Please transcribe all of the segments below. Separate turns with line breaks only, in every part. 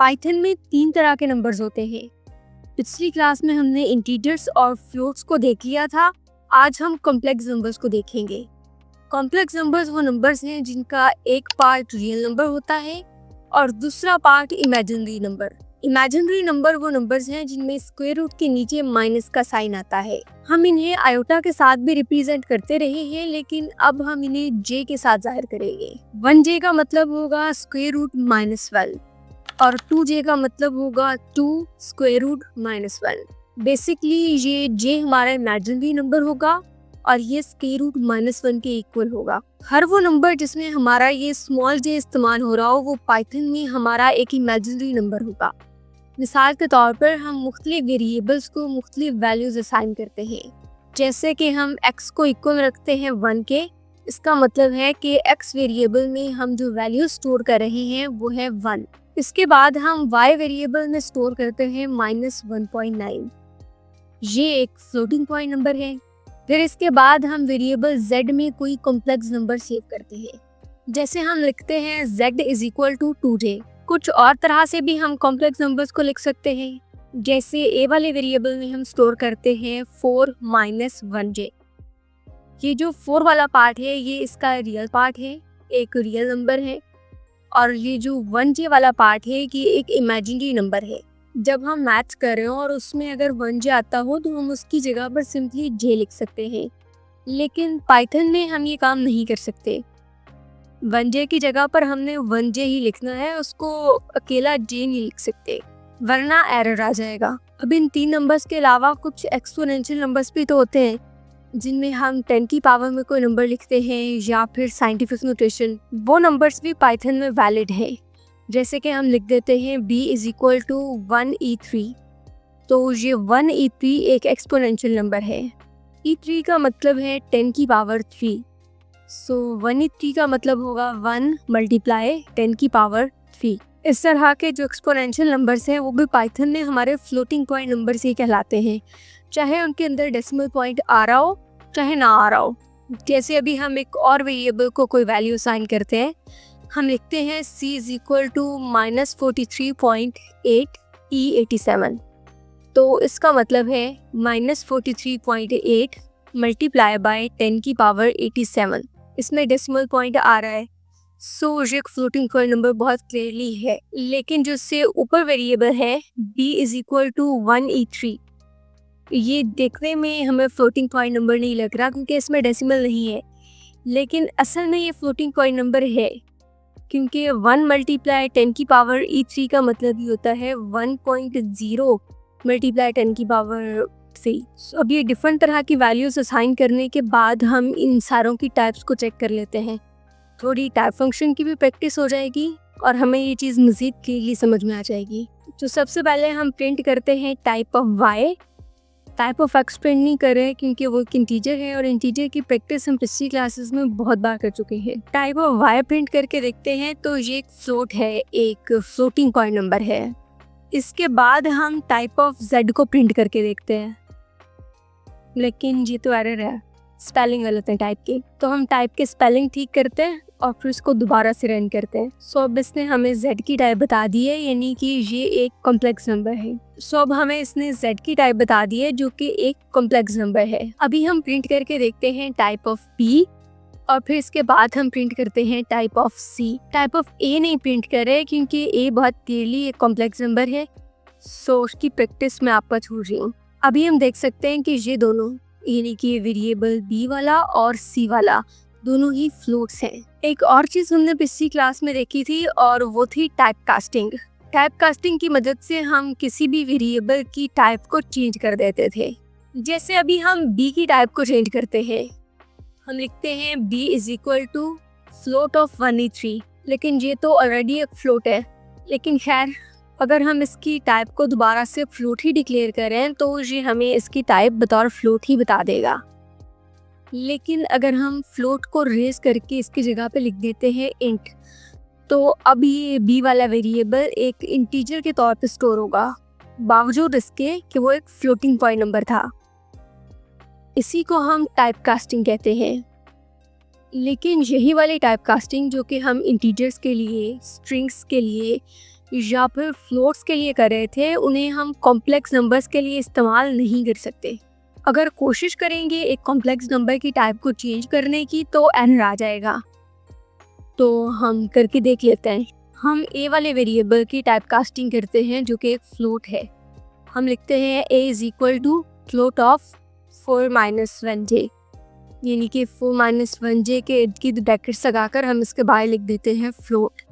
Python में 3 तरह के नंबर्स होते हैं। पिछली क्लास में हमने इंटीजर्स और फ्लोट्स को देख लिया था। आज हम कॉम्प्लेक्स नंबर्स को देखेंगे। कॉम्प्लेक्स नंबर्स वो नंबर्स हैं जिनका एक पार्ट रियल नंबर होता है और दूसरा part imaginary number. Imaginary number वो नंबर्स हैं जिनमें स्क्वायर रूट के नीचे माइनस का साइन आता है। हम इन्हें आयोटा के साथ भी रिप्रेजेंट करते रहे हैं, लेकिन अब हम इन्हें जे के साथ जाहिर करेंगे। 1j का मतलब होगा स्क्वायर रूट -12 और 2j का मतलब होगा 2 स्क्वायर रूट -1। बेसिकली ये j हमारा इमेजिनरी नंबर होगा और ये स्क्वायर रूट -1 के इक्वल होगा। हर वो नंबर जिसमें हमारा ये स्मॉल j इस्तेमाल हो रहा हो वो पाइथन में हमारा एक इमेजिनरी नंबर होगा। मिसाल के तौर पर हम मुख्तलिफ वेरिएबल्स को मुख्तलिफ वैल्यूज असाइन करते हैं। जैसे कि हम x को इक्वल रखते हैं 1 के, इसका मतलब है कि x वेरिएबल में हम जो वैल्यू स्टोर कर रहे हैं वो है 1। इसके बाद हम y वेरिएबल में स्टोर करते हैं -1.9। ये एक फ्लोटिंग पॉइंट नंबर है। फिर इसके बाद हम वेरिएबल z में कोई कॉम्प्लेक्स नंबर सेव करते हैं। जैसे हम लिखते हैं z = 2j। कुछ और तरह से भी हम कॉम्प्लेक्स नंबर्स को लिख सकते हैं। जैसे a वाले वेरिएबल में हम स्टोर करते हैं 4 - 1j। ये जो 4 वाला पार्ट है ये इसका रियल पार्ट है, एक रियल नंबर है, और ये जो 1j वाला पार्ट है ये एक इमेजिनरी नंबर है। जब हम मैथ्स कर रहे हो और उसमें अगर 1j आता हो तो हम उसकी जगह पर सिंपली j लिख सकते हैं, लेकिन पाइथन में हम ये काम नहीं कर सकते। 1j की जगह पर हमने 1j ही लिखना है, उसको अकेला j नहीं लिख सकते वरना एरर आ जाएगा। अब इन 3 नंबर्स के अलावा कुछ एक्सपोनेंशियल नंबर्स भी तो होते हैं जिनमें हम 10 की पावर में कोई नंबर लिखते हैं या फिर साइंटिफिक नोटेशन। वो नंबर्स भी पाइथन में वैलिड है। जैसे कि हम लिख देते हैं b = 1e3। तो ये 1e3 एक एक्सपोनेंशियल नंबर है। e3 का मतलब है 10 की पावर 3। सो 1e3 का मतलब होगा 1 × 10 की पावर 3। इस तरह के जो एक्सपोनेंशियल नंबर्स हैं वो भी पाइथन में हमारे फ्लोटिंग पॉइंट नंबर से कहलाते हैं, चाहे उनके अंदर डेसिमल पॉइंट आ रहा हो चाहे ना आ रहा हो। जैसे अभी हम एक और वेरिएबल को कोई वैल्यू असाइन करते हैं, हम लिखते हैं c = -43.8 e87। तो इसका मतलब है -43.8 × 10 की पावर 87। इसमें डेसिमल पॉइंट आ रहा है, सो ये फ्लोटिंग पॉइंट नंबर बहुत क्लियरली है। लेकिन जो से ऊपर वेरिएबल है b = 1e3, ये देखने में हमें फ्लोटिंग पॉइंट नंबर नहीं लग रहा क्योंकि इसमें डेसिमल नहीं है, लेकिन असल में ये फ्लोटिंग पॉइंट नंबर है क्योंकि 1 × 10 की पावर e3 का मतलब ही होता है 1.0 × 10 की पावर 3। अब ये डिफरेंट तरह की वैल्यूज असाइन करने के बाद हम इन सारों की टाइप्स को चेक कर लेते हैं। थोड़ी टाइप फंक्शन की भी प्रैक्टिस हो जाएगी और हमें ये चीज़ मज़ीद क्लियरली समझ में आ जाएगी। तो सबसे पहले हम प्रिंट करते हैं type of y। Type of x print नहीं कर रहे हैं क्योंकि वो एक इंटीजर है और इंटीजर की प्रैक्टिस हम पिछली क्लासेस में बहुत बार कर चुके हैं। टाइप ऑफ y प्रिंट करके देखते हैं तो ये एक फ्लोट है, एक फ्लोटिंग पॉइंट नंबर है। इसके बाद हम टाइप ऑफ z को प्रिंट करके देखते हैं, लेकिन ये तो एरर है, स्पेलिंग गलत है टाइप की। तो हम टाइप के स्पेलिंग ठीक करते हैं और फिर इसको दोबारा से रन करते हैं। सो अब इसने हमें z की टाइप बता दी है, यानी कि ये एक कॉम्प्लेक्स नंबर है। सो अब हमें इसने z की टाइप बता दी है जो कि एक कॉम्प्लेक्स नंबर है। अभी हम प्रिंट करके देखते हैं टाइप ऑफ p और फिर इसके बाद हम प्रिंट करते हैं type of c। Type of a नहीं प्रिंट कर रहे क्योंकि a बहुत क्लियरली एक कॉम्प्लेक्स नंबर है, सो उसकी प्रैक्टिस मैं आपको छोड़ रही हूँ। अभी हम देख सकते हैं कि ये दोनों, यानी कि वेरिएबल b वाला और c वाला, दोनों ही फ्लोट्स हैं। एक और चीज़ हमने पिछली क्लास में देखी थी और वो थी टाइप कास्टिंग। टाइप कास्टिंग की मदद से हम किसी भी वेरिएबल की टाइप को चेंज कर देते थे। जैसे अभी हम b की टाइप को चेंज करते हैं, हम लिखते हैं b = फ्लोट ऑफ 1e3, लेकिन ये तो ऑलरेडी एक फ्लोट है। लेकिन खैर, अगर हम इसकी टाइप को दोबारा से फ्लोट ही डिक्लेयर करें तो ये हमें इसकी टाइप बतौर फ्लोट ही बता देगा। लेकिन अगर हम फ्लोट को रेज करके इसकी जगह पे लिख देते हैं इंट, तो अब ये b वाला वेरिएबल एक इंटीजर के तौर पे स्टोर होगा, बावजूद इसके कि वो एक फ्लोटिंग पॉइंट नंबर था। इसी को हम टाइप कास्टिंग कहते हैं। लेकिन यही वाली टाइप कास्टिंग जो कि हम इंटीजर्स के लिए, स्ट्रिंग्स के लिए या फिर फ्लोट्स के लिए कर रहे थे, उन्हें हम कॉम्प्लेक्स नंबर्स के लिए इस्तेमाल नहीं कर सकते। अगर कोशिश करेंगे एक कॉम्प्लेक्स नंबर की टाइप को चेंज करने की तो एरर आ जाएगा। तो हम करके देख लेते हैं। हम ए वाले वेरिएबल की टाइप कास्टिंग करते हैं जो कि एक फ्लोट है। हम लिखते हैं a is equal to float of 4-1j, यानी कि 4-1j के इर्द गिर्द ब्रैकेट्स लगाकर हम इसके बाहर लिख देते हैं फ्लोट,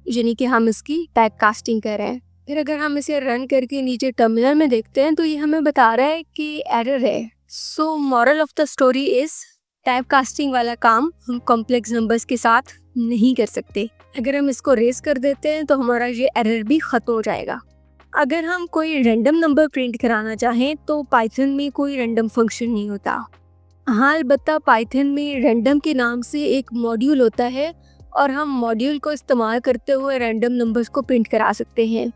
यानी कि हम इसकी टाइप कास्टिंग कर रहे हैं। फिर अगर हम इसे रन करके नीचे टर्मिनल में देखते हैं तो ये हमें बता रहा है कि एरर है। So moral of the story is type casting वाला काम हम कॉम्प्लेक्स नंबर्स के साथ नहीं कर सकते। अगर हम इसको रेस कर देते हैं तो हमारा ये एरर भी ख़त्म हो जाएगा। अगर हम कोई रैंडम नंबर प्रिंट कराना चाहें तो पाइथन में कोई रैंडम फंक्शन नहीं होता। हाँ, अलबत्ता पाइथन में रैंडम के नाम से एक मॉड्यूल होता है और हम मॉड्यूल को इस्तेमाल करते हुए रैंडम नंबर्स को प्रिंट करा सकते हैं।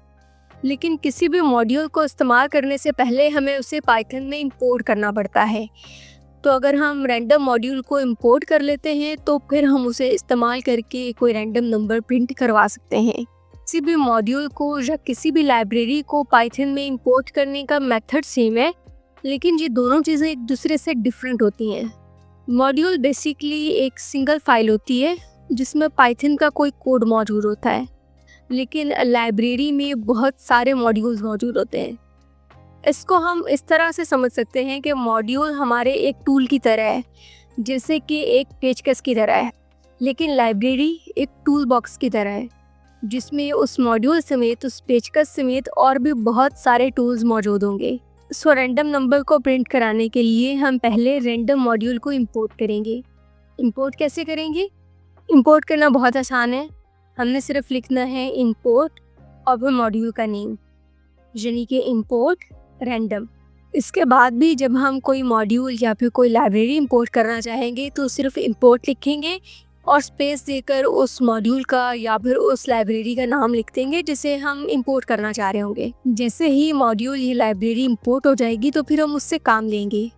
लेकिन किसी भी मॉड्यूल को इस्तेमाल करने से पहले हमें उसे पाइथन में इंपोर्ट करना पड़ता है। तो अगर हम रैंडम मॉड्यूल को इंपोर्ट कर लेते हैं तो फिर हम उसे इस्तेमाल करके कोई रैंडम नंबर प्रिंट करवा सकते हैं। किसी भी मॉड्यूल को या किसी भी लाइब्रेरी को पाइथन में इंपोर्ट करने का मेथड सेम है, लेकिन ये दोनों चीज़ें एक दूसरे से डिफरेंट होती हैं। मॉड्यूल बेसिकली एक सिंगल फाइल होती है जिसमें पाइथन का कोई कोड मौजूद होता है, लेकिन लाइब्रेरी में बहुत सारे मॉड्यूल्स मौजूद होते हैं। इसको हम इस तरह से समझ सकते हैं कि मॉड्यूल हमारे एक टूल की तरह है, जैसे कि एक पेचकस की तरह है, लेकिन लाइब्रेरी एक टूल बॉक्स की तरह है जिसमें उस मॉड्यूल समेत, उस पेचकस समेत और भी बहुत सारे टूल्स मौजूद होंगे। सो रैंडम नंबर को प्रिंट कराने के लिए हम पहले रैंडम मॉड्यूल को इंपोर्ट करेंगे। इंपोर्ट कैसे करेंगे? इंपोर्ट करना बहुत आसान है। हमने सिर्फ लिखना है इंपोर्ट और फिर मॉड्यूल का नेम, यानी कि इंपोर्ट रैंडम। इसके बाद भी जब हम कोई मॉड्यूल या फिर कोई लाइब्रेरी इंपोर्ट करना चाहेंगे तो सिर्फ इंपोर्ट लिखेंगे और स्पेस देकर उस मॉड्यूल का या फिर उस लाइब्रेरी का नाम लिख देंगे जिसे हम इंपोर्ट करना चाह रहे होंगे। जैसे ही मॉड्यूल या लाइब्रेरी इंपोर्ट हो जाएगी तो फिर हम उससे काम लेंगे।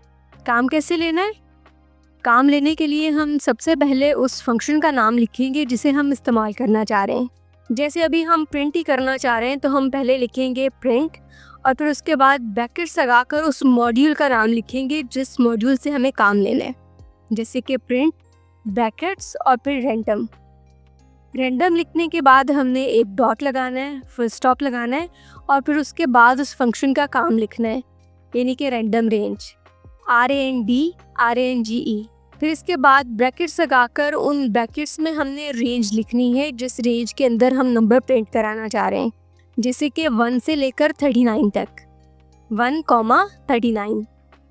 काम कैसे लेना है? काम लेने के लिए हम सबसे पहले उस फंक्शन का नाम लिखेंगे जिसे हम इस्तेमाल करना चाह रहे हैं। जैसे अभी हम प्रिंट ही करना चाह रहे हैं तो हम पहले लिखेंगे प्रिंट और फिर उसके बाद ब्रैकेट्स लगाकर उस मॉड्यूल का नाम लिखेंगे जिस मॉड्यूल से हमें काम लेना है, जैसे कि प्रिंट ब्रैकेट्स और फिर रैंडम। रैंडम लिखने के बाद हमने एक डॉट लगाना है, फुल स्टॉप लगाना है और फिर उसके बाद उस फंक्शन का काम लिखना है, यानी कि रैंडम रेंज, RANDRANGE। फिर इसके बाद ब्रैकेट्स लगाकर उन ब्रैकेट्स में हमने रेंज लिखनी है जिस रेंज के अंदर हम नंबर प्रिंट कराना चाह रहे हैं, जैसे कि 1 से लेकर 39 तक, 1,39।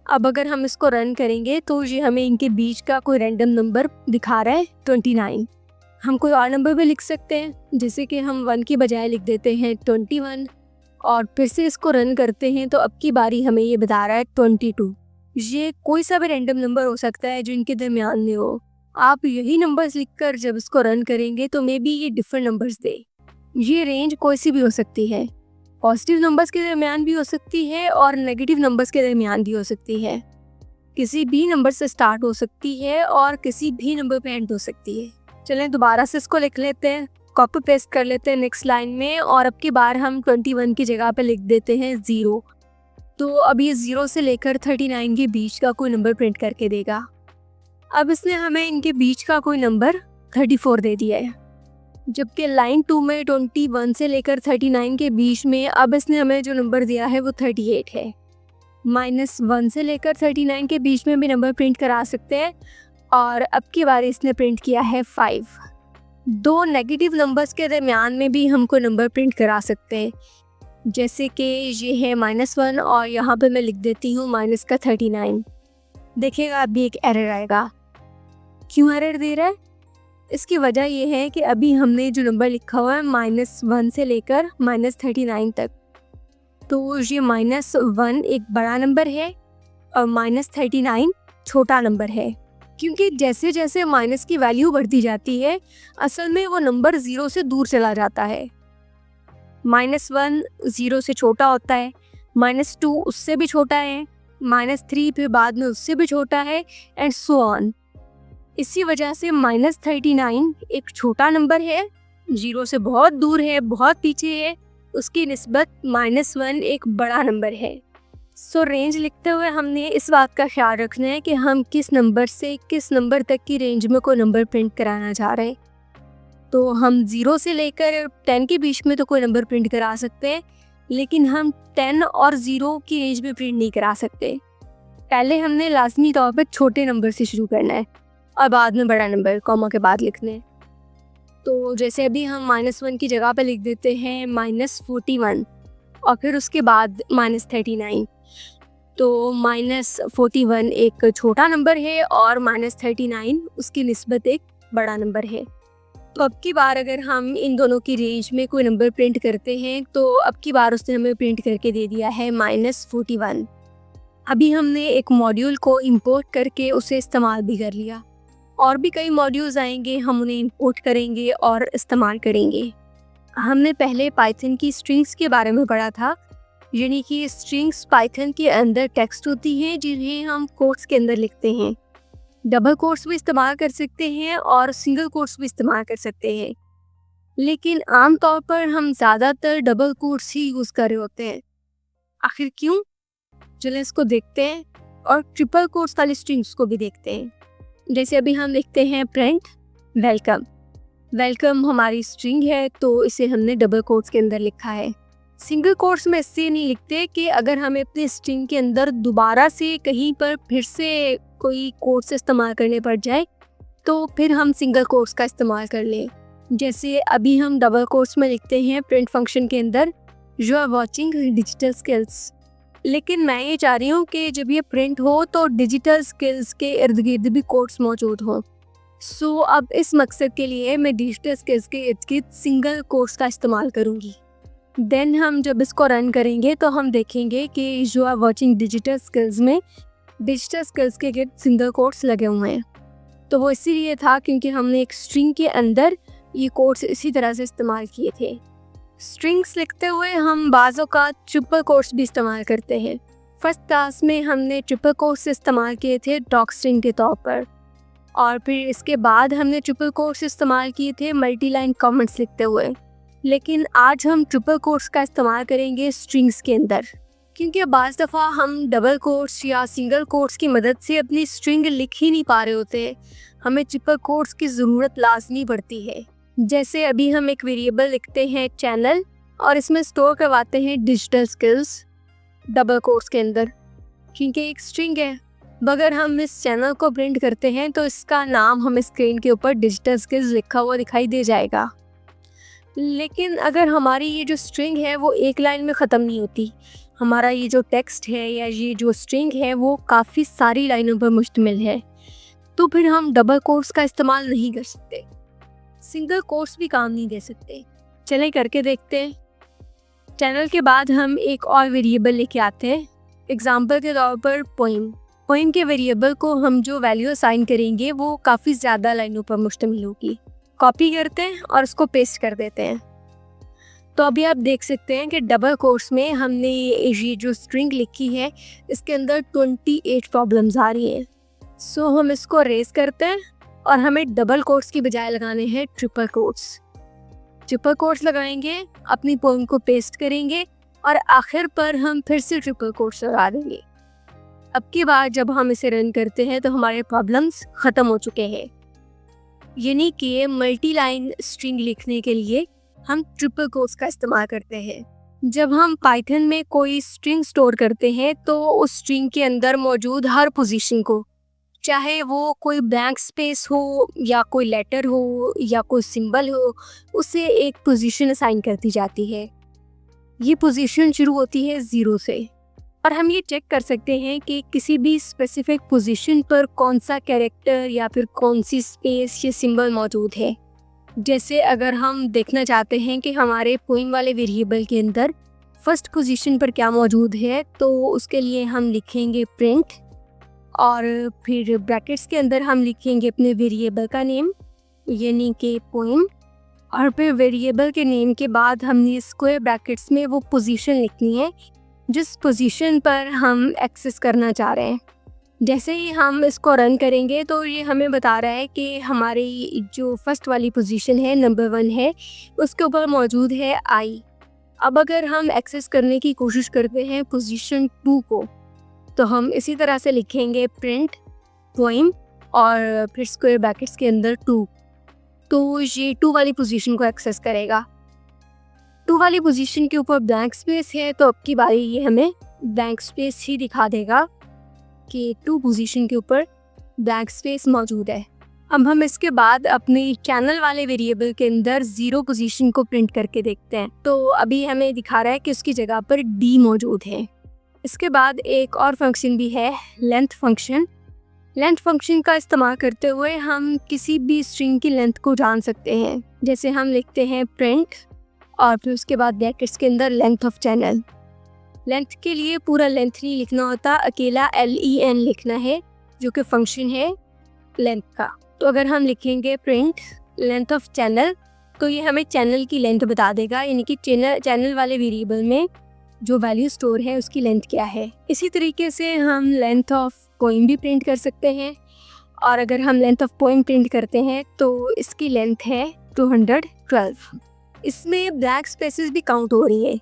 अब अगर हम इसको रन करेंगे तो ये हमें इनके बीच का कोई रैंडम नंबर दिखा रहा है 29। हम कोई और नंबर भी लिख सकते हैं, जैसे कि हम 1 की बजाय लिख देते हैं 21 और फिर से इसको रन करते हैं तो अब की बारी हमें ये बता रहा है 22। ये कोई सा भी रैंडम नंबर हो सकता है जो इनके दरमियान में हो। आप यही नंबर्स लिखकर जब इसको रन करेंगे तो मे बी ये डिफरेंट नंबर्स दे। ये रेंज कोई सी भी हो सकती है, पॉजिटिव नंबर्स के दरमियान भी हो सकती है और नेगेटिव नंबर्स के दरमियान भी हो सकती है। किसी भी नंबर से स्टार्ट हो सकती है और किसी भी नंबर पे एंड हो सकती है। चलें दोबारा से इसको लिख लेते हैं, कॉपी पेस्ट कर लेते हैं नेक्स्ट लाइन में और अब की बार हम 21 की जगह पे लिख देते हैं 0। तो अब ये 0 से लेकर 39 के बीच का कोई नंबर प्रिंट करके देगा। अब इसने हमें इनके बीच का कोई नंबर 34 दे दिया है, जबकि लाइन 2 में 21 से लेकर 39 के बीच में अब इसने हमें जो नंबर दिया है वो 38 है। -1 से लेकर 39 के बीच में भी नंबर प्रिंट करा सकते हैं और अब की बार इसने प्रिंट किया है 5। दो नेगेटिव नंबर्स के दरमियान में भी हमको नंबर प्रिंट करा सकते हैं, जैसे कि ये है -1 और यहाँ पे मैं लिख देती हूँ माइनस का 39। देखिएगा अभी एक एरर आएगा। क्यों एरर दे रहा है? इसकी वजह ये है कि अभी हमने जो नंबर लिखा हुआ है -1 से लेकर -39 तक, तो ये -1 एक बड़ा नंबर है और -39 छोटा नंबर है। क्योंकि जैसे जैसे माइनस की वैल्यू बढ़ती जाती है असल में वो नंबर 0 से दूर चला जाता है। -1 0 से छोटा होता है, -2 उससे भी छोटा है, -3 फिर बाद में उससे भी छोटा है एंड सो ऑन। इसी वजह से -39 एक छोटा नंबर है जीरो से बहुत दूर है, बहुत पीछे है, उसकी निस्बत -1 एक बड़ा नंबर है। सो रेंज लिखते हुए हमने इस बात का ख्याल रखना है कि हम किस नंबर से किस नंबर तक की रेंज में कोई नंबर प्रिंट कराना चाह रहे हैं। तो हम 0 से लेकर 10 के बीच में तो कोई नंबर प्रिंट करा सकते हैं, लेकिन हम 10 और 0 की रेंज में प्रिंट नहीं करा सकते। पहले हमने लाजमी तौर पर छोटे नंबर से शुरू करना है और बाद में बड़ा नंबर कॉमा के बाद लिखना है। तो जैसे अभी हम -1 की जगह पे लिख देते हैं -41 और फिर उसके बाद -39। तो -41 एक छोटा नंबर है और -39 उसकी निस्बत एक बड़ा नंबर है। तो अब की बार अगर हम इन दोनों की रेंज में कोई नंबर प्रिंट करते हैं तो अब की बार उसने हमें प्रिंट करके दे दिया है -41। अभी हमने एक मॉड्यूल को इंपोर्ट करके उसे इस्तेमाल भी कर लिया। और भी कई मॉड्यूल्स आएंगे, हम उन्हें इंपोर्ट करेंगे और इस्तेमाल करेंगे। हमने पहले पाइथन की स्ट्रिंग्स के बारे में पढ़ा था, यानी कि स्ट्रिंग्स पाइथन के अंदर टेक्स्ट होती हैं जिन्हें हम कोट्स के अंदर लिखते हैं। डबल कोट्स भी इस्तेमाल कर सकते हैं और सिंगल कोट्स भी इस्तेमाल कर सकते हैं, लेकिन आमतौर पर हम ज़्यादातर डबल कोट्स ही यूज़ कर रहे होते हैं। आखिर क्यों? चलिए इसको देखते हैं और ट्रिपल कोट्स वाली स्ट्रिंग्स को भी देखते हैं। जैसे अभी हम लिखते हैं प्रिंट वेलकम। वेलकम हमारी स्ट्रिंग है तो इसे हमने डबल कोट्स के अंदर लिखा है। सिंगल कोट्स में इससे नहीं लिखते कि अगर हमें अपने स्ट्रिंग के अंदर दोबारा से कहीं पर फिर से कोई कोट्स इस्तेमाल करने पड़ जाए तो फिर हम सिंगल कोट्स का इस्तेमाल कर लें। जैसे अभी हम डबल कोट्स में लिखते हैं प्रिंट फंक्शन के अंदर you are watching digital skills, लेकिन मैं ये चाह रही हूँ कि जब ये प्रिंट हो तो डिजिटल स्किल्स के इर्द गिर्द भी कोट्स मौजूद हों। सो अब इस मकसद के लिए मैं डिजिटल स्किल्स के इर्द गिर्द सिंगल कोट्स का इस्तेमाल करूँगी। देन हम जब इसको रन करेंगे तो हम देखेंगे कि you are watching digital skills में डिजिटल स्किल्स के गिर्द सिंगल कोट्स लगे हुए हैं। तो वो इसीलिए था क्योंकि हमने एक स्ट्रिंग के अंदर ये कोट्स इसी तरह से इस्तेमाल किए थे। स्ट्रिंग्स लिखते हुए हम बाज़ों का ट्रिपल कोट्स भी इस्तेमाल करते हैं। फर्स्ट क्लास में हमने ट्रिपल कोट्स इस्तेमाल किए थे डॉक स्ट्रिंग के तौर पर, और फिर इसके बाद हमने ट्रिपल कोट्स इस्तेमाल किए थे मल्टी लाइन कमेंट्स लिखते हुए। लेकिन आज हम ट्रिपल कोट्स का इस्तेमाल करेंगे स्ट्रिंग्स के अंदर, क्योंकि बाज़ दफ़ा हम डबल कोट्स या सिंगल कोट्स की मदद से अपनी स्ट्रिंग लिख ही नहीं पा रहे होते, हमें ट्रिपल कोट्स की ज़रूरत लाजमी पड़ती है। जैसे अभी हम एक वेरिएबल लिखते हैं चैनल और इसमें स्टोर करवाते हैं डिजिटल स्किल्स डबल कोट्स के अंदर, क्योंकि एक स्ट्रिंग है। अगर हम इस चैनल को प्रिंट करते हैं तो इसका नाम हमें स्क्रीन के ऊपर डिजिटल स्किल्स लिखा हुआ दिखाई दे जाएगा। लेकिन अगर हमारी ये जो स्ट्रिंग है वो एक लाइन में ख़त्म नहीं होती, हमारा ये जो टेक्स्ट है या ये जो स्ट्रिंग है वो काफ़ी सारी लाइनों पर मुश्तमिल है, तो फिर हम डबल कोट्स का इस्तेमाल नहीं कर सकते, सिंगल कोट्स भी काम नहीं दे सकते। चलें करके देखते हैं। चैनल के बाद हम एक और वेरिएबल लेके आते हैं, एग्जाम्पल के तौर पर पोइम। पोइम के वेरिएबल को हम जो वैल्यू असाइन करेंगे वो काफ़ी ज़्यादा लाइनों पर मुश्तमिल होगी। कॉपी करते हैं और उसको पेस्ट कर देते हैं। तो अभी आप देख सकते हैं कि डबल कोट्स में हमने ये जो स्ट्रिंग लिखी है इसके अंदर 28 प्रॉब्लम्स आ रही हैं। सो हम इसको रेज करते हैं और हमें डबल कोट्स की बजाय लगाने हैं ट्रिपल कोट्स। ट्रिपल कोट्स लगाएंगे, अपनी पोइम को पेस्ट करेंगे और आखिर पर हम फिर से ट्रिपल कोट्स लगा देंगे। अब की बार जब हम इसे रन करते हैं तो हमारे प्रॉब्लम्स ख़त्म हो चुके हैं। यानी कि मल्टी लाइन स्ट्रिंग लिखने के लिए हम ट्रिपल कोट्स का इस्तेमाल करते हैं। जब हम पाइथन में कोई स्ट्रिंग स्टोर करते हैं तो उस स्ट्रिंग के अंदर मौजूद हर पोजीशन को, चाहे वो कोई ब्लैंक स्पेस हो या कोई लेटर हो या कोई सिंबल हो, उसे एक पोजीशन असाइन कर दी जाती है। ये पोजीशन शुरू होती है 0 से और हम ये चेक कर सकते हैं कि किसी भी स्पेसिफिक पोजीशन पर कौन सा कैरेक्टर या फिर कौन सी स्पेस या सिंबल मौजूद है। जैसे अगर हम देखना चाहते हैं कि हमारे पोइम वाले वेरिएबल के अंदर फर्स्ट पोजीशन पर क्या मौजूद है, तो उसके लिए हम लिखेंगे प्रिंट और फिर ब्रैकेट्स के अंदर हम लिखेंगे अपने वेरिएबल का नेम यानी कि पोइम, और फिर वेरिएबल के नेम के बाद हमने स्क्वायर ब्रैकेट्स में वो पोजीशन लिखनी है जिस पोजीशन पर हम एक्सेस करना चाह रहे हैं। जैसे ही हम इसको रन करेंगे तो ये हमें बता रहा है कि हमारी जो फर्स्ट वाली पोजीशन है नंबर 1 है, उसके ऊपर मौजूद है आई। अब अगर हम एक्सेस करने की कोशिश करते हैं पोजीशन 2 को, तो हम इसी तरह से लिखेंगे प्रिंट पोएम और फिर स्क्वायर ब्रैकेट्स के अंदर 2। तो ये 2 वाली पोजीशन को एक्सेस करेगा। 2 वाली पोजीशन के ऊपर ब्लैंक स्पेस है, तो अब की बारी ये हमें ब्लैंक स्पेस ही दिखा देगा कि 2 पोजीशन के ऊपर ब्लैंक स्पेस मौजूद है। अब हम इसके बाद अपनी चैनल वाले वेरिएबल के अंदर 0 पोजीशन को प्रिंट करके देखते हैं। तो अभी हमें दिखा रहा है कि उसकी जगह पर डी मौजूद है। इसके बाद एक और फंक्शन भी है, लेंथ फंक्शन। लेंथ फंक्शन का इस्तेमाल करते हुए हम किसी भी स्ट्रिंग की लेंथ को जान सकते हैं। जैसे हम लिखते हैं प्रिंट और फिर उसके बाद ब्रैकेट्स के अंदर लेंथ ऑफ चैनल। लेंथ के लिए पूरा लेंथ नहीं लिखना होता, अकेला LEN लिखना है, जो कि फंक्शन है लेंथ का। तो अगर हम लिखेंगे प्रिंट लेंथ ऑफ चैनल, तो ये हमें चैनल की लेंथ बता देगा, यानी कि चैनल वाले वेरिएबल में जो वैल्यू स्टोर है उसकी लेंथ क्या है। इसी तरीके से हम लेंथ ऑफ पोएम भी प्रिंट कर सकते हैं, और अगर हम लेंथ ऑफ पोएम प्रिंट करते हैं तो इसकी लेंथ है 212। इसमें ब्लैंक स्पेसेस भी काउंट हो रही है,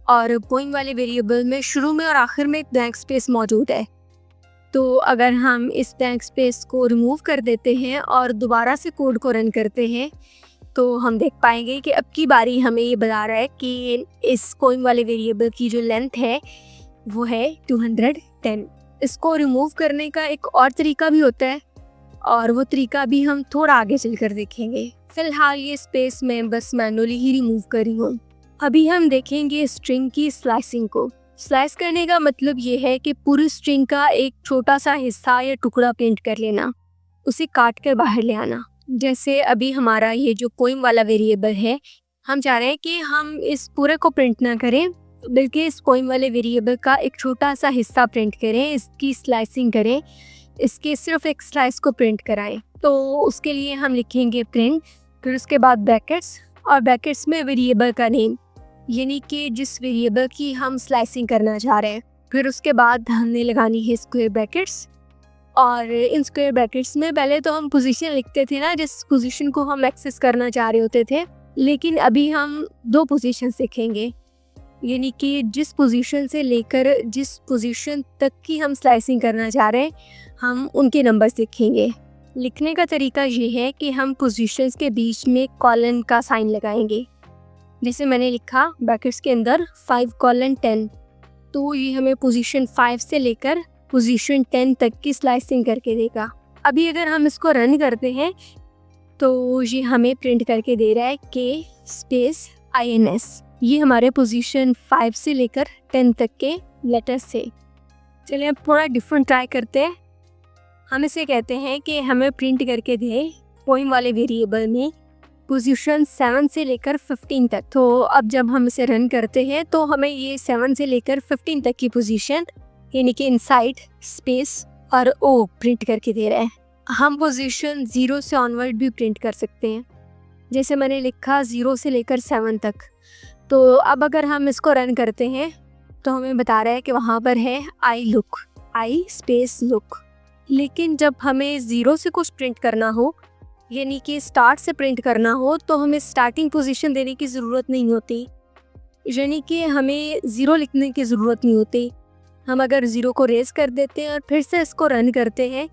और पोएम वाले वेरिएबल में शुरू में और आखिर में एक ब्लैंक स्पेस मौजूद है। तो अगर हम इस ब्लैंक स्पेस को रिमूव कर देते हैं और दोबारा से कोड को रन करते हैं, तो हम देख पाएंगे कि अब की बारी हमें ये बता रहा है कि इस पोएम वाले वेरिएबल की जो लेंथ है वो है 210। इसको रिमूव करने का एक और तरीका भी होता है, और वो तरीका भी हम थोड़ा आगे चलकर देखेंगे। फिलहाल ये स्पेस मैं बस मैनुअली ही रिमूव कर रही हूँ। अभी हम देखेंगे स्ट्रिंग की स्लाइसिंग को। स्लाइस करने का मतलब ये है कि पूरी स्ट्रिंग का एक छोटा सा हिस्सा या टुकड़ा प्रिंट कर लेना, उसे काट कर बाहर ले आना। जैसे अभी हमारा ये जो पोएम वाला वेरिएबल है, हम चाह रहे हैं कि हम इस पूरे को प्रिंट ना करें, बल्कि इस पोएम वाले वेरिएबल का एक छोटा सा हिस्सा प्रिंट करें, इसकी स्लाइसिंग करें, इसके सिर्फ एक स्लाइस को प्रिंट कराएं। तो उसके लिए हम लिखेंगे प्रिंट, फिर उसके बाद ब्रैकेट्स, और ब्रैकेट्स में वेरिएबल का नेम, यानी कि जिस वेरिएबल की हम स्लाइसिंग करना चाह रहे हैं। फिर उसके बाद हमने लगानी है स्क्वायर ब्रैकेट्स, और इन स्क्वायर ब्रैकेट्स में पहले तो हम पोजीशन लिखते थे ना, जिस पोजीशन को हम एक्सेस करना चाह रहे होते थे, लेकिन अभी हम 2 पोजीशन लिखेंगे, यानी कि जिस पोजीशन से लेकर जिस पोजीशन तक की हम स्लाइसिंग करना चाह रहे हैं, हम उनके नंबर्स लिखेंगे। लिखने का तरीका ये है कि हम पोजीशंस के बीच में कॉलन का साइन लगाएंगे। जैसे मैंने लिखा ब्रैकेट्स के अंदर 5:10, तो ये हमें पोजीशन 5 से लेकर पोजीशन 10 तक की स्लाइसिंग करके देगा। अभी अगर हम इसको रन करते हैं तो ये हमें प्रिंट करके दे रहा है के स्पेस INS। ये हमारे पोजीशन 5 से लेकर 10 तक के लेटर्स से। चलिए अब थोड़ा डिफरेंट ट्राई करते हैं। हम इसे कहते हैं कि हमें प्रिंट करके दे पोएम वाले वेरिएबल में पोजीशन 7 से लेकर 15 तक। तो अब जब हम इसे रन करते हैं तो हमें ये 7 से लेकर 15 तक की पोजीशन, यानी कि इनसाइड स्पेस और O प्रिंट करके दे रहा है। हम पोजीशन 0 से ऑनवर्ड भी प्रिंट कर सकते हैं, जैसे मैंने लिखा 0 से लेकर 7 तक। तो अब अगर हम इसको रन करते हैं तो हमें बता रहा है कि वहाँ पर है I स्पेस लुक। लेकिन जब हमें 0 से कुछ प्रिंट करना हो, यानी कि स्टार्ट से प्रिंट करना हो, तो हमें स्टार्टिंग पोजीशन देने की ज़रूरत नहीं होती, यानी कि हमें 0 लिखने की ज़रूरत नहीं होती। हम अगर 0 को रेज कर देते हैं और फिर से इसको रन करते हैं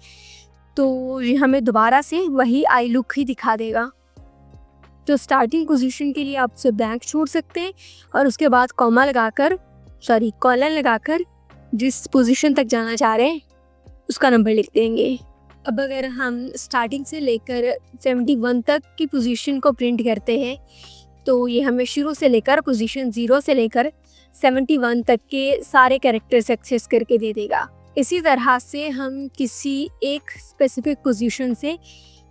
तो ये हमें दोबारा से वही I लुक ही दिखा देगा। तो स्टार्टिंग पोजीशन के लिए आप उसे ब्लैंक छोड़ सकते हैं और उसके बाद कॉलन लगाकर जिस पोजीशन तक जाना चाह रहे हैं उसका नंबर लिख देंगे। अब अगर हम स्टार्टिंग से लेकर 71 तक की पोजीशन को प्रिंट करते हैं तो ये हमें शुरू से लेकर पोजीशन 0 से लेकर 71 तक के सारे कैरेक्टर्स एक्सेस करके दे देगा। इसी तरह से हम किसी एक स्पेसिफिक पोजीशन से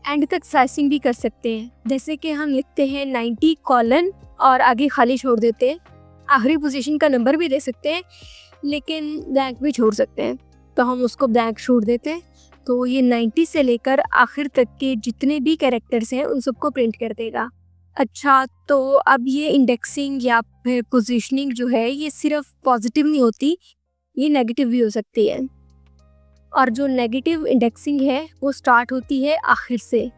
एंड तक स्लाइसिंग भी कर सकते हैं। जैसे कि हम लिखते हैं 90 कॉलन और आगे खाली छोड़ देते हैं। आखिरी पोजीशन का नंबर भी दे सकते हैं, लेकिन ब्लैंक भी छोड़ सकते हैं, तो हम उसको ब्लैंक छोड़ देते हैं। तो ये 90 से लेकर आखिर तक के जितने भी कैरेक्टर्स हैं उन सबको प्रिंट कर देगा। अच्छा, तो अब ये इंडेक्सिंग या फिर पोजीशनिंग जो है ये सिर्फ पॉजिटिव नहीं होती, ये नेगेटिव भी हो सकती है। और जो नेगेटिव इंडेक्सिंग है वो स्टार्ट होती है आखिर से,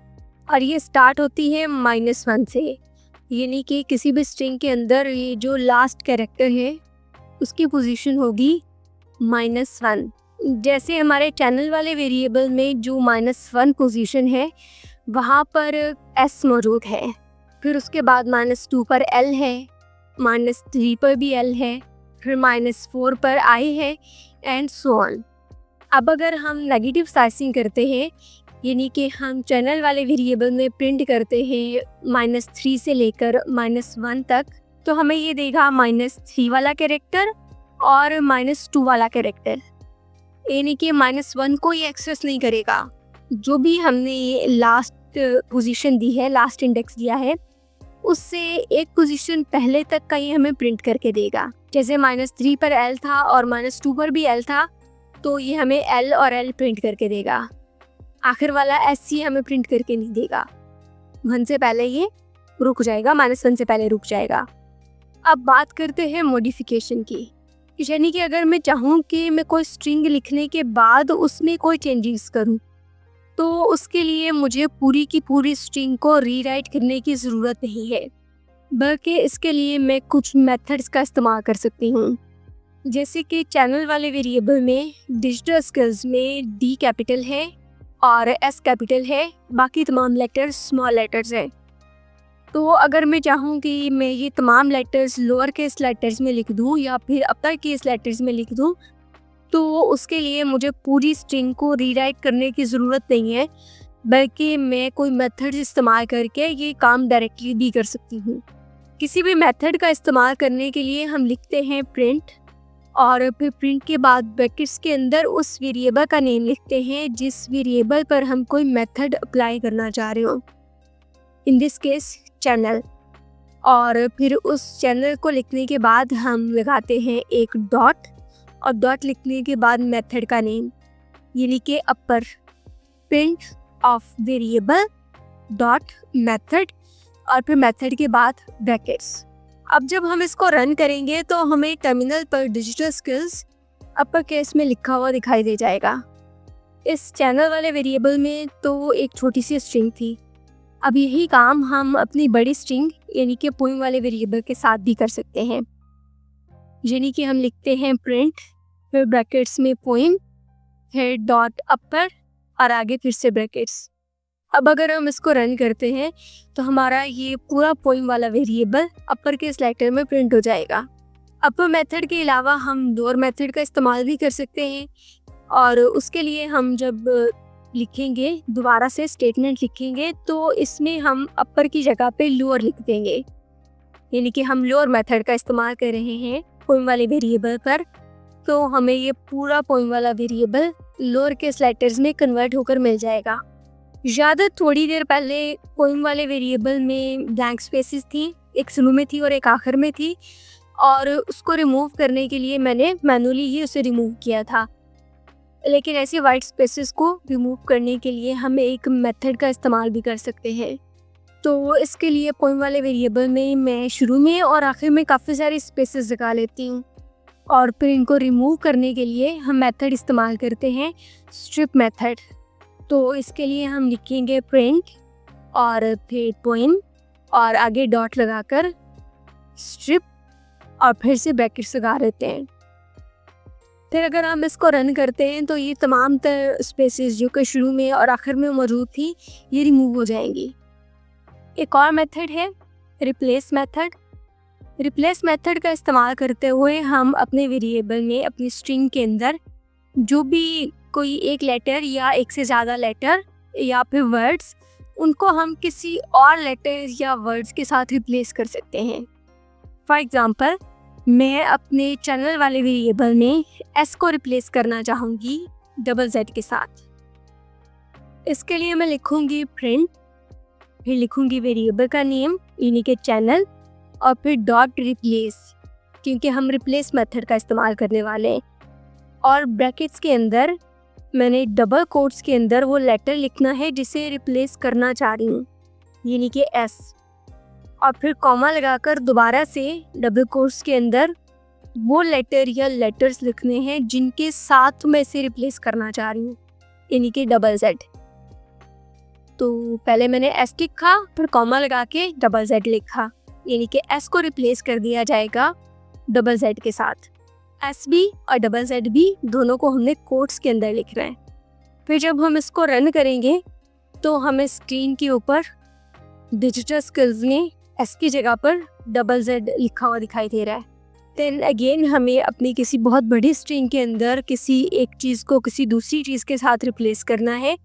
और ये स्टार्ट होती है -1 से। यानी कि किसी भी स्ट्रिंग के अंदर ये जो लास्ट कैरेक्टर है उसकी पोजीशन होगी -1। जैसे हमारे चैनल वाले वेरिएबल में जो -1 पोजीशन है वहाँ पर s मौजूद है, फिर उसके बाद -2 पर l है, -3 पर भी l है, फिर -4 पर i है, एंड सो ऑन। अब अगर हम नेगेटिव स्लाइसिंग करते हैं, यानी कि हम चैनल वाले वेरिएबल में प्रिंट करते हैं -3 से लेकर -1 तक, तो हमें ये देगा -3 वाला कैरेक्टर और -2 वाला कैरेक्टर। यानी कि -1 को ये एक्सेस नहीं करेगा। जो भी हमने ये लास्ट पोजीशन दी है, लास्ट इंडेक्स दिया है, उससे एक पोजीशन पहले तक का ये हमें प्रिंट करके देगा। जैसे -3 पर l था और -2 पर भी l था, तो ये हमें l और l प्रिंट करके देगा। आखिर वाला s हमें प्रिंट करके नहीं देगा। 1 से पहले ये रुक जाएगा, -1 से पहले रुक जाएगा। अब बात करते हैं मॉडिफिकेशन की। यानी कि अगर मैं चाहूँ कि मैं कोई स्ट्रिंग लिखने के बाद उसमें कोई चेंजेस करूँ, तो उसके लिए मुझे पूरी की पूरी स्ट्रिंग को रीराइट करने की ज़रूरत नहीं है, बल्कि इसके लिए मैं कुछ मेथड्स का इस्तेमाल कर सकती हूँ। जैसे कि चैनल वाले वेरिएबल में डिजिटल स्किल्स में D कैपिटल है और S कैपिटल है, बाकी तमाम लेटर्स स्मॉल लेटर्स हैं। तो अगर मैं चाहूँ कि मैं ये तमाम लेटर्स लोअर केस लेटर्स में लिख दूँ या फिर अपर केस लेटर्स में लिख दूँ, तो उसके लिए मुझे पूरी स्ट्रिंग को रीराइट करने की ज़रूरत नहीं है, बल्कि मैं कोई मेथड इस्तेमाल करके ये काम डायरेक्टली भी कर सकती हूँ। किसी भी मेथड का इस्तेमाल करने के लिए हम लिखते हैं प्रिंट, और फिर प्रिंट के बाद ब्रैकेट्स के अंदर उस वेरिएबल का नेम लिखते हैं जिस वेरिएबल पर हम कोई मेथड अप्लाई करना चाह रहे हो, इन दिस केस चैनल। और फिर उस चैनल को लिखने के बाद हम लगाते हैं एक डॉट, और डॉट लिखने के बाद मेथड का नेम, यानी कि upper print of variable dot method, और फिर मेथड के बाद ब्रैकेट्स। अब जब हम इसको रन करेंगे तो हमें टर्मिनल पर डिजिटल स्किल्स अपर केस में लिखा हुआ दिखाई दे जाएगा। इस चैनल वाले वेरिएबल में तो एक छोटी सी स्ट्रिंग थी। अब यही काम हम अपनी बड़ी स्ट्रिंग यानी कि पोइम वाले वेरिएबल के साथ भी कर सकते हैं। यानी कि हम लिखते हैं प्रिंट, फिर ब्रैकेट्स में पोइम, फिर डॉट अपर और आगे फिर से ब्रैकेट्स। अब अगर हम इसको रन करते हैं तो हमारा ये पूरा पोइम वाला वेरिएबल अपर केस लेटर में प्रिंट हो जाएगा। अपर मेथड के अलावा हम लोअर मेथड का इस्तेमाल भी कर सकते हैं, और उसके लिए हम जब लिखेंगे दोबारा से स्टेटमेंट लिखेंगे तो इसमें हम अपर की जगह पे लोअर लिख देंगे, यानी कि हम लोअर मेथड का इस्तेमाल कर रहे हैं पोइम वाले वेरिएबल पर, तो हमें ये पूरा पोइम वाला वेरिएबल लोअर केस लेटर्स में कन्वर्ट होकर मिल जाएगा। ज़्यादा थोड़ी देर पहले पोइम वाले वेरिएबल में ब्लैंक स्पेसेस थी, एक शुरू में थी और एक आखिर में थी, और उसको रिमूव करने के लिए मैंने मैनुअली ही उसे रिमूव किया था। लेकिन ऐसे वाइट स्पेसेस को रिमूव करने के लिए हम एक मेथड का इस्तेमाल भी कर सकते हैं। तो इसके लिए पोइम वाले वेरिएबल में मैं शुरू में और आखिर में काफ़ी सारे स्पेसेस लगा लेती हूँ, और फिर इनको रिमूव करने के लिए हम मेथड इस्तेमाल करते हैं स्ट्रिप मेथड। तो इसके लिए हम लिखेंगे प्रिंट और फिर पोइम और आगे डॉट लगाकर स्ट्रिप और फिर से ब्रैकेट्स लगा देते हैं। फिर अगर हम इसको रन करते हैं तो ये तमाम स्पेसेस जो कि शुरू में और आखिर में मौजूद थी ये रिमूव हो जाएंगी। एक और मेथड है रिप्लेस मेथड। रिप्लेस मेथड का इस्तेमाल करते हुए हम अपने वेरिएबल में अपनी स्ट्रिंग के अंदर जो भी कोई एक लेटर या एक से ज़्यादा लेटर या फिर वर्ड्स, उनको हम किसी और लेटर या वर्ड्स के साथ रिप्लेस कर सकते हैं। फॉर एग्ज़ाम्पल, मैं अपने चैनल वाले वेरिएबल में s को रिप्लेस करना चाहूँगी Z के साथ। इसके लिए मैं लिखूँगी प्रिंट, फिर लिखूँगी वेरिएबल का नेम यानी कि चैनल, और फिर डॉट रिप्लेस, क्योंकि हम रिप्लेस मेथड का इस्तेमाल करने वाले हैं। और ब्रैकेट्स के अंदर मैंने डबल कोट्स के अंदर वो लेटर लिखना है जिसे रिप्लेस करना चाह रही हूँ, यानी कि s, और फिर कॉमा लगाकर दोबारा से डबल कोट्स के अंदर वो लेटर या लेटर्स लिखने हैं जिनके साथ मैं इसे रिप्लेस करना चाह रही हूँ, यानी कि डबल जेड। तो पहले मैंने एस लिखा, फिर कॉमा लगा के डबल जेड लिखा, यानी कि एस को रिप्लेस कर दिया जाएगा डबल जेड के साथ। एस भी और डबल जेड भी दोनों को हमने कोट्स के अंदर लिखना है। फिर जब हम इसको रन करेंगे तो हमें स्क्रीन के ऊपर डिजिटल स्किल्स में एस की जगह पर डबल जेड लिखा हुआ दिखाई दे रहा है। देन अगेन हमें अपनी किसी बहुत बड़ी स्ट्रिंग के अंदर किसी एक चीज़ को किसी दूसरी चीज़ के साथ रिप्लेस करना है,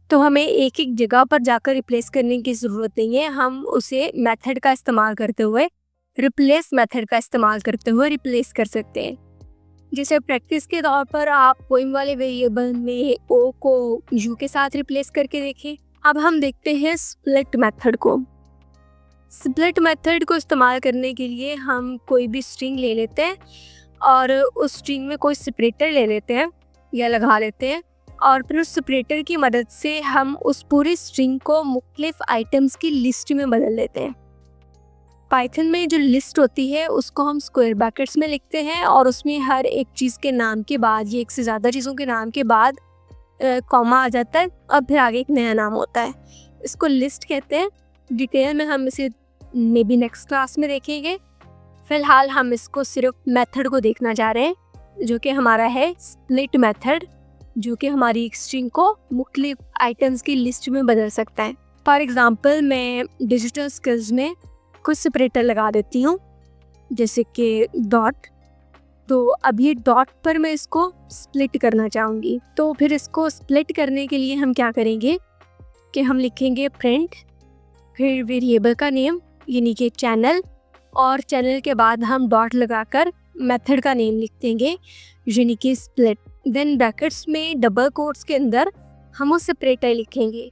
तो हमें एक एक जगह पर जाकर रिप्लेस करने की ज़रूरत नहीं है। हम उसे मेथड का इस्तेमाल करते हुए, रिप्लेस मेथड का इस्तेमाल करते हुए रिप्लेस कर सकते हैं। जैसे प्रैक्टिस के तौर पर आप पोइम वाले वेरिएबल में ओ को यू के साथ रिप्लेस करके देखें। अब हम देखते हैं स्प्लिट मेथड को। स्प्लिट मेथड को इस्तेमाल करने के लिए हम कोई भी स्ट्रिंग ले लेते हैं और उस स्ट्रिंग में कोई सेपरेटर ले लेते हैं या लगा लेते हैं, और फिर उस सेपरेटर की मदद से हम उस पूरी स्ट्रिंग को मुख्तलिफ आइटम्स की लिस्ट में बदल लेते हैं। पाइथन में जो लिस्ट होती है उसको हम स्क्वायर ब्रैकेट्स में लिखते हैं और उसमें हर एक चीज़ के नाम के बाद या एक से ज़्यादा चीज़ों के नाम के बाद कॉमा आ जाता है और फिर आगे एक नया नाम होता है। इसको लिस्ट कहते हैं। डिटेल में हम इसे मे बी नेक्स्ट क्लास में देखेंगे। फ़िलहाल हम इसको सिर्फ मेथड को देखना चाह रहे हैं, जो कि हमारा है स्प्लिट मेथड, जो कि हमारी एक स्ट्रिंग को मुख्तलिफ आइटम्स की लिस्ट में बदल सकता है। फॉर एग्ज़ाम्पल मैं डिजिटल स्किल्स में कुछ सेपरेटर लगा देती हूँ, जैसे कि डॉट। तो अब ये डॉट पर मैं इसको स्प्लिट करना चाहूँगी, तो फिर इसको स्प्लिट करने के लिए हम क्या करेंगे कि हम लिखेंगे प्रिंट, फिर वेरिएबल का नेम यानी कि चैनल, और चैनल के बाद हम डॉट लगाकर मेथड का नेम लिख देंगे यानी कि स्प्लिट। देन ब्रैकेट्स में डबल कोट्स के अंदर हम उस सेपरेटर लिखेंगे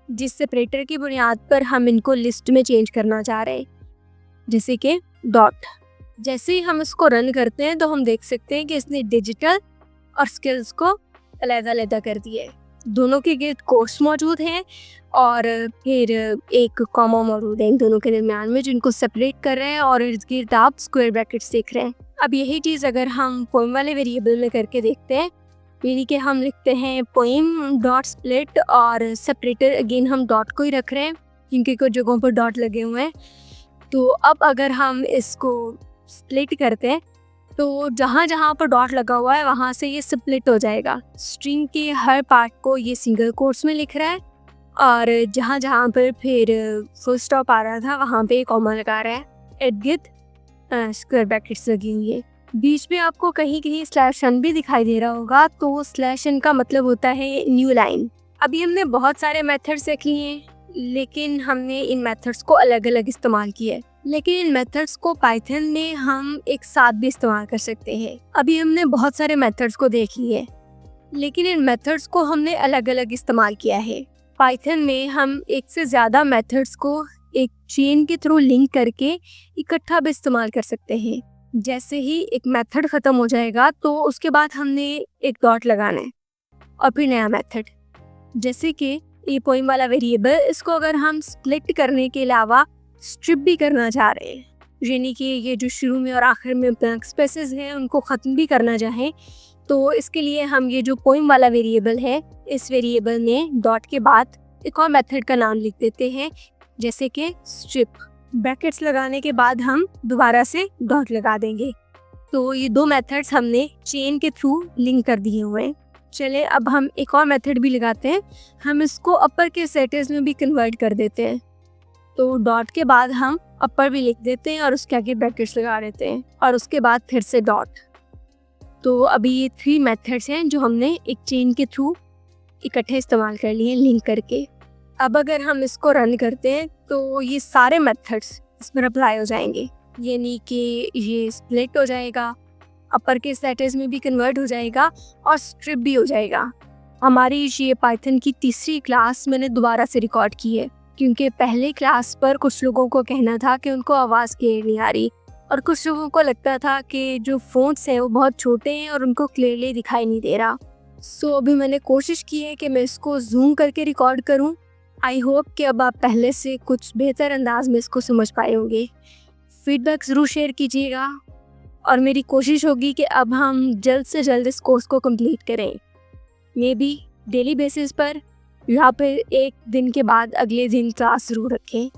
जिस सेपरेटर की बुनियाद पर हम इनको लिस्ट में चेंज करना चाह रहे हैं, जैसे कि डॉट। जैसे ही हम इसको रन करते हैं तो हम देख सकते हैं कि इसने डिजिटल और स्किल्स को अलग-अलग कर दिया है। दोनों के गिर्द कोट्स मौजूद हैं और फिर एक कॉमा मौजूद है इन दोनों के दरमियान में, जिनको सेपरेट कर रहे हैं, और इर्द गिर्द आप स्क्वायर ब्रैकेट्स देख रहे हैं। अब यही चीज़ अगर हम पोइम वाले वेरिएबल में करके देखते हैं, यानी कि हम लिखते हैं पोइम डॉट स्प्लिट और सेपरेटर अगेन हम डॉट को ही रख रहे हैं क्योंकि कुछ जगहों पर डॉट लगे हुए हैं। तो अब अगर हम इसको स्प्लिट करते हैं तो जहाँ जहाँ पर डॉट लगा हुआ है वहाँ से ये स्प्लिट हो जाएगा। स्ट्रिंग के हर पार्ट को ये सिंगल कोट्स में लिख रहा है और जहाँ जहाँ पर फिर फुल स्टॉप आ रहा था वहाँ पे कॉमा लगा रहा है। एडगित स्क्वायर ब्रैकेट्स लगी हुई है। बीच में आपको कहीं कहीं स्लैश एन भी दिखाई दे रहा होगा, तो स्लैश एन का मतलब होता है न्यू लाइन। अभी हमने बहुत सारे मेथड्स देख लिए हैं, लेकिन हमने इन मेथड्स को अलग अलग इस्तेमाल किया है। लेकिन इन मेथड्स को पाइथन में हम एक साथ भी इस्तेमाल कर सकते हैं। अभी हमने बहुत सारे मेथड्स को देख लिए, लेकिन इन मेथड्स को हमने अलग अलग इस्तेमाल किया है। पाइथन में हम एक से ज़्यादा मेथड्स को एक चेन के थ्रू लिंक करके इकट्ठा भी इस्तेमाल कर सकते हैं। जैसे ही एक मेथड ख़त्म हो जाएगा तो उसके बाद हमने एक डॉट लगाना है और फिर नया मेथड। जैसे कि ये पोइम वाला वेरिएबल, इसको अगर हम स्प्लिट करने के अलावा स्ट्रिप भी करना चाह रहे हैं, यानी कि ये जो शुरू में और आखिर में ब्लैंक स्पेसेस हैं उनको ख़त्म भी करना चाहें, तो इसके लिए हम ये जो पोइम वाला वेरिएबल है, इस वेरिएबल में डॉट के बाद एक और मेथड का नाम लिख देते हैं, जैसे कि स्ट्रिप। ब्रैकेट्स लगाने के बाद हम दोबारा से डॉट लगा देंगे। तो ये दो मेथड्स हमने चेन के थ्रू लिंक कर दिए हुए हैं। चले अब हम एक और मेथड भी लगाते हैं। हम इसको अपर के सेटर्स में भी कन्वर्ट कर देते हैं। तो डॉट के बाद हम अपर भी लिख देते हैं और उसके आगे ब्रैकेट्स लगा देते हैं और उसके बाद फिर से डॉट। तो अभी ये 3 मेथड्स हैं जो हमने एक चेन के थ्रू इकट्ठे इस्तेमाल कर लिए लिंक करके। अब अगर हम इसको रन करते हैं तो ये सारे मेथड्स इस पर अप्लाई हो जाएंगे, यानी कि ये स्प्लिट हो जाएगा, अपर के सेटर्स में भी कन्वर्ट हो जाएगा और स्ट्रिप भी हो जाएगा। हमारी ये पाइथन की तीसरी क्लास मैंने दोबारा से रिकॉर्ड की है, क्योंकि पहले क्लास पर कुछ लोगों को कहना था कि उनको आवाज़ क्लियर नहीं आ रही और कुछ लोगों को लगता था कि जो फ़ॉन्ट्स हैं वो बहुत छोटे हैं और उनको क्लियरली दिखाई नहीं दे रहा। सो अभी मैंने कोशिश की है कि मैं इसको जूम करके रिकॉर्ड करूं। आई होप कि अब आप पहले से कुछ बेहतर अंदाज में इसको समझ पाए होंगे। फीडबैक ज़रूर शेयर कीजिएगा और मेरी कोशिश होगी कि अब हम जल्द से जल्द इस कोर्स को कंप्लीट करें। मे बी डेली बेसिस पर या फिर एक दिन के बाद अगले दिन क्लास ज़रूर रखें।